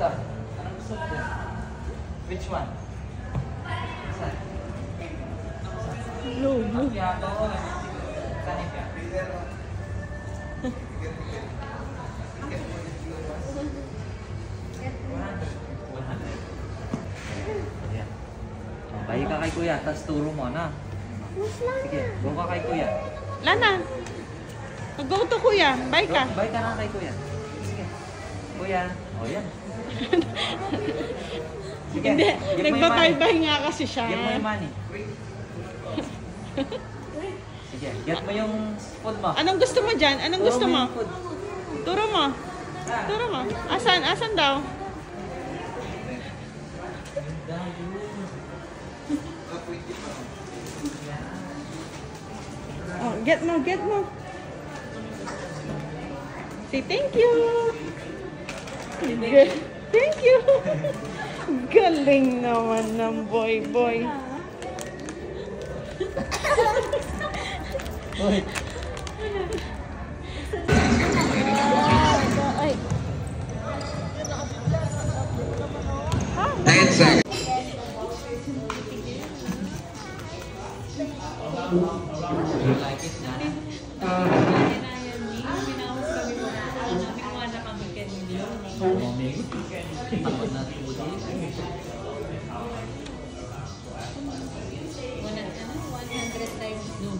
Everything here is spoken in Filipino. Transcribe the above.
dito. Anong gusto mo dyan? Which one? Saan? Blue. Macchiato. Saan yung piya? Ayan. Bayi ka kay kuya, tapos turo mo na. Sige, go ka kay kuya. Lana. Go to kuya. Bye ka. Bye ka na kay kuya. Sige. Kuya. O yan. Sige. Hindi. Give mo yung money. Nagbatay-bay nga kasi siya. Give mo yung money. Sige, get mo yung food mo. Anong gusto mo dyan? Anong Turo gusto mo? yung food. Turo mo. Turo mo. Asan? Asan daw? Oh, get mo, get mo. Say thank you. Thank you. Galing naman ng boy. Uy. Ay. 9 seconds. Like it na. Takot na food. 100 times no.